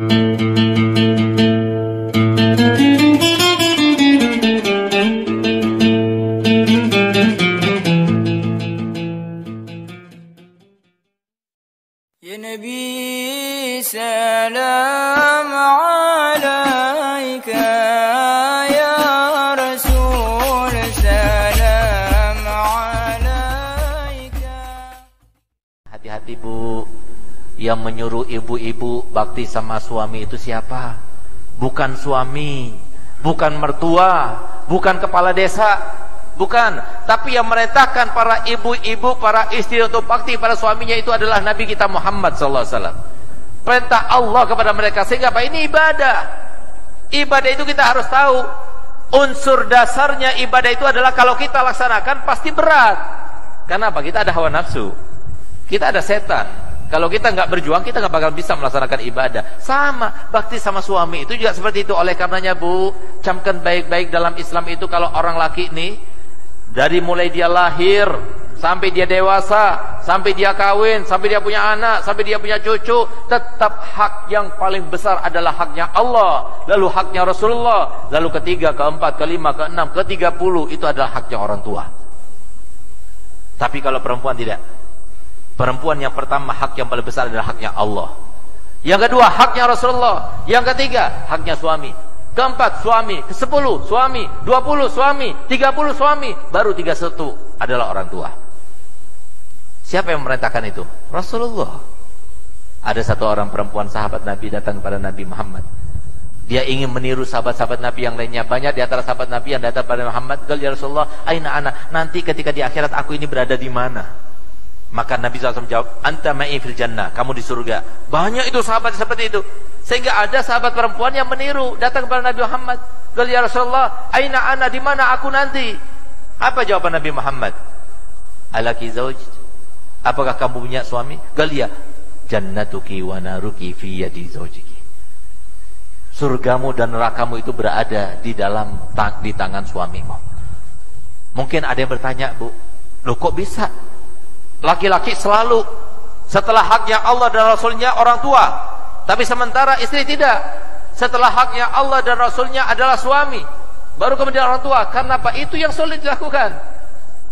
Ya Nabi salam alaika, ya Rasul salam alaika. Hati-hati Bu, yang menyuruh ibu-ibu bakti sama suami itu siapa? Bukan suami, bukan mertua, bukan kepala desa, bukan. Tapi yang merintahkan para ibu-ibu, para istri untuk bakti pada suaminya itu adalah Nabi kita Muhammad SAW. Perintah Allah kepada mereka. Sehingga apa? Ini ibadah. Ibadah itu kita harus tahu. Unsur dasarnya ibadah itu adalah kalau kita laksanakan pasti berat. Karena apa? Kita ada hawa nafsu, kita ada setan. Kalau kita nggak berjuang, kita nggak bakal bisa melaksanakan ibadah. Sama, bakti sama suami itu juga seperti itu. Oleh karenanya Bu, camkan baik-baik dalam Islam itu, kalau orang laki ini dari mulai dia lahir sampai dia dewasa, sampai dia kawin, sampai dia punya anak, sampai dia punya cucu, tetap hak yang paling besar adalah haknya Allah, lalu haknya Rasulullah, lalu ketiga, keempat, kelima, keenam, ke-30 itu adalah haknya orang tua. Tapi kalau perempuan tidak. Perempuan yang pertama hak yang paling besar adalah haknya Allah. Yang kedua haknya Rasulullah. Yang ketiga haknya suami. Keempat suami, ke-10 suami, 20 suami, 30 suami, baru 31 adalah orang tua. Siapa yang memerintahkan itu? Rasulullah. Ada satu orang perempuan sahabat Nabi datang kepada Nabi Muhammad. Dia ingin meniru sahabat-sahabat Nabi yang lainnya. Banyak di antara sahabat Nabi yang datang kepada Muhammad, "Qal ya Rasulullah, aina ana? Nanti ketika di akhirat aku ini berada di mana?" Maka Nabi SAW jawab, "Anta ma'i fil jannah." Kamu di surga. Banyak itu sahabat seperti itu. Sehingga ada sahabat perempuan yang meniru, datang kepada Nabi Muhammad, "Qal ya Rasulullah, aina ana? Di mana aku nanti?" Apa jawaban Nabi Muhammad? "Alaki zauj?" Apakah kamu punya suami? "Qal ya, jannatuki wa naruki fi yadi zaujiki." Surgamu dan nerakamu itu berada di tangan suamimu. Mungkin ada yang bertanya, Bu, loh kok bisa? Laki-laki selalu setelah haknya Allah dan Rasulnya orang tua, tapi sementara istri tidak. Setelah haknya Allah dan Rasulnya adalah suami, baru kemudian orang tua. Karena apa? Itu yang sulit dilakukan.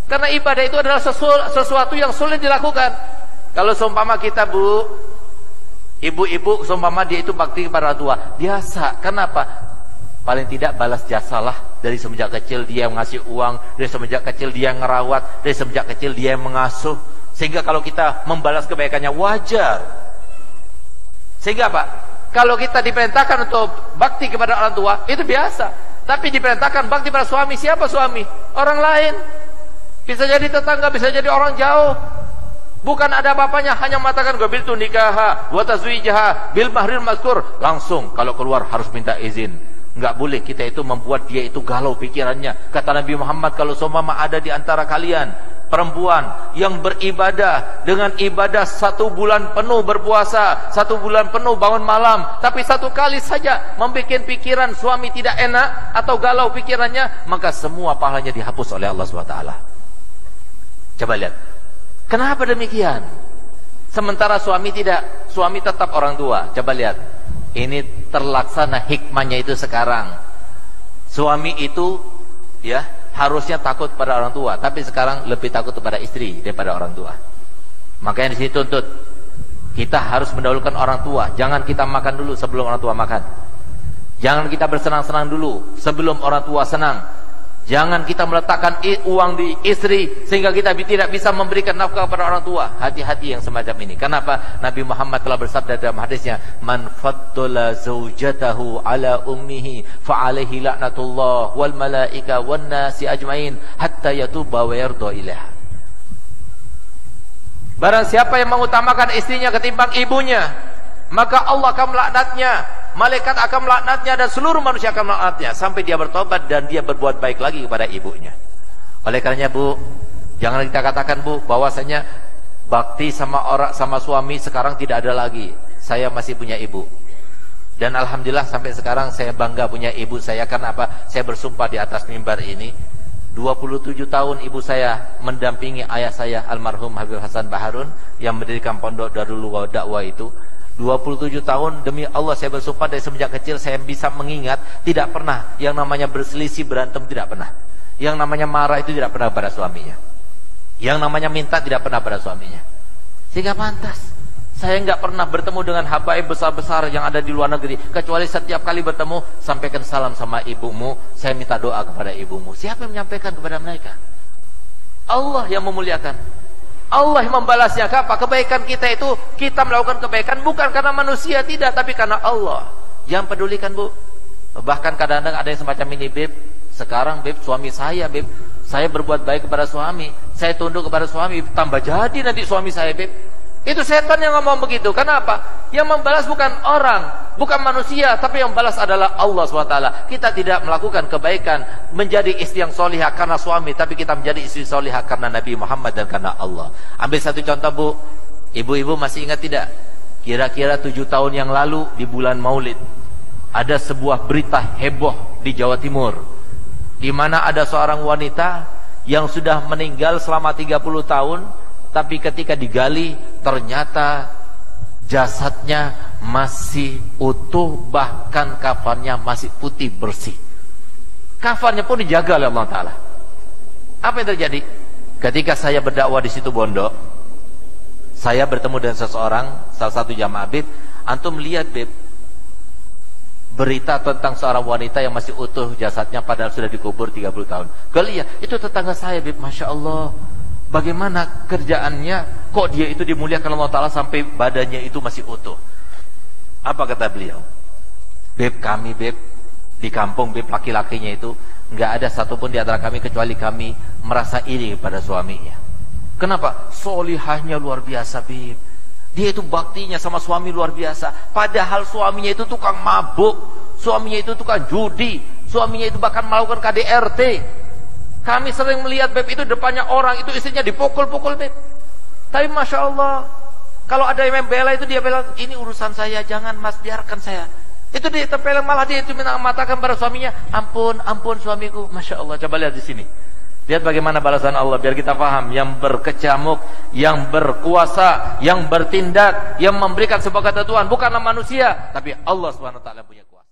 Karena ibadah itu adalah sesuatu yang sulit dilakukan. Kalau seumpama kita, Bu, ibu-ibu, seumpama dia itu bakti kepada orang tua, biasa. Kenapa? Paling tidak balas jasalah. Dari semenjak kecil dia yang ngasih uang, dari semenjak kecil dia yang ngerawat, dari semenjak kecil dia yang mengasuh. Sehingga kalau kita membalas kebaikannya wajar. Sehingga apa? Kalau kita diperintahkan untuk bakti kepada orang tua, itu biasa. Tapi diperintahkan bakti pada suami, siapa suami? Orang lain. Bisa jadi tetangga, bisa jadi orang jauh. Bukan ada bapaknya, hanya mengatakan qabiltu nikaha wa tazwijaha bil mahril mazkur. Langsung kalau keluar harus minta izin. Enggak boleh kita itu membuat dia itu galau pikirannya. Kata Nabi Muhammad, kalau seumpama ada di antara kalian perempuan yang beribadah dengan ibadah 1 bulan penuh berpuasa, 1 bulan penuh bangun malam, tapi 1 kali saja membuat pikiran suami tidak enak atau galau pikirannya, maka semua pahalanya dihapus oleh Allah SWT. Coba lihat, kenapa demikian? Sementara suami tidak, suami tetap orang tua. Coba lihat, ini terlaksana hikmahnya itu sekarang. Suami itu ya harusnya takut pada orang tua, tapi sekarang lebih takut kepada istri daripada orang tua. Makanya di sini tuntut kita harus mendahulukan orang tua. Jangan kita makan dulu sebelum orang tua makan. Jangan kita bersenang-senang dulu sebelum orang tua senang. Jangan kita meletakkan uang di istri sehingga kita tidak bisa memberikan nafkah kepada orang tua. Hati-hati yang semacam ini. Kenapa? Nabi Muhammad telah bersabda dalam hadisnya, "Man faddala zaujatahu ala ummihi fa alaihi laknatullah wal malaika wan nasi ajmain hatta yatuba wa yarda ilaiha." Barang siapa yang mengutamakan istrinya ketimbang ibunya, maka Allah akan melaknatnya, malaikat akan melaknatnya, dan seluruh manusia akan melaknatnya sampai dia bertobat dan dia berbuat baik lagi kepada ibunya. Oleh karenanya, Bu, jangan kita katakan, Bu, bahwasanya bakti sama suami sekarang tidak ada lagi. Saya masih punya ibu. Dan alhamdulillah sampai sekarang saya bangga punya ibu saya. Karena apa? Saya bersumpah di atas mimbar ini, 27 tahun ibu saya mendampingi ayah saya almarhum Habib Hasan Baharun yang mendirikan pondok Darul Dakwah itu. 27 tahun demi Allah saya bersumpah dari semenjak kecil saya bisa mengingat tidak pernah yang namanya berselisih berantem, tidak pernah. Yang namanya marah itu tidak pernah pada suaminya. Yang namanya minta tidak pernah pada suaminya. Sehingga pantas saya nggak pernah bertemu dengan habaib besar-besar yang ada di luar negeri, kecuali setiap kali bertemu sampaikan salam sama ibumu, saya minta doa kepada ibumu. Siapa yang menyampaikan kepada mereka? Allah yang memuliakan. Allah yang membalasnya. Apa? Kebaikan kita itu, kita melakukan kebaikan bukan karena manusia, tidak, tapi karena Allah yang pedulikan, Bu. Bahkan kadang-kadang ada yang semacam ini, Beb, sekarang Beb, suami saya, Beb, saya berbuat baik kepada suami, saya tunduk kepada suami, tambah jadi nanti suami saya, Beb. Itu setan yang ngomong begitu. Kenapa? Yang membalas bukan orang, bukan manusia, tapi yang membalas adalah Allah SWT. Kita tidak melakukan kebaikan menjadi istri yang solihah karena suami, tapi kita menjadi istri solihah karena Nabi Muhammad dan karena Allah. Ambil satu contoh, Bu. Ibu-ibu masih ingat tidak? Kira-kira 7 tahun yang lalu di bulan Maulid ada sebuah berita heboh di Jawa Timur, di mana ada seorang wanita yang sudah meninggal selama 30 tahun, tapi ketika digali ternyata jasadnya masih utuh, bahkan kafannya masih putih bersih. Kafannya pun dijaga oleh Allah Ta'ala. Apa yang terjadi? Ketika saya berdakwah di situ Bondo, saya bertemu dengan seseorang, salah satu jamaah, Beb, antum lihat, Beb, berita tentang seorang wanita yang masih utuh jasadnya padahal sudah dikubur 30 tahun. Lihat, itu tetangga saya, Beb, Masya Allah. Bagaimana kerjaannya, kok dia itu dimuliakan Allah Ta'ala sampai badannya itu masih utuh. Apa kata beliau? Beb, kami, Beb, di kampung, Beb, laki-lakinya itu nggak ada satupun di antara kami kecuali kami merasa iri pada suaminya. Kenapa? Solihahnya luar biasa, Beb. Dia itu baktinya sama suami luar biasa. Padahal suaminya itu tukang mabuk, suaminya itu tukang judi, suaminya itu bahkan melakukan KDRT. Kami sering melihat, Beb, itu depannya orang, itu istrinya dipukul-pukul, Beb. Tapi Masya Allah, kalau ada yang membela itu dia bilang, ini urusan saya, jangan Mas, biarkan saya. Itu dia tempel, malah dia itu mengatakan pada suaminya, ampun, ampun suamiku. Masya Allah, coba lihat di sini. Lihat bagaimana balasan Allah, biar kita paham. Yang berkecamuk, yang berkuasa, yang bertindak, yang memberikan sebuah ketentuan, bukanlah manusia, tapi Allah SWT punya kuasa.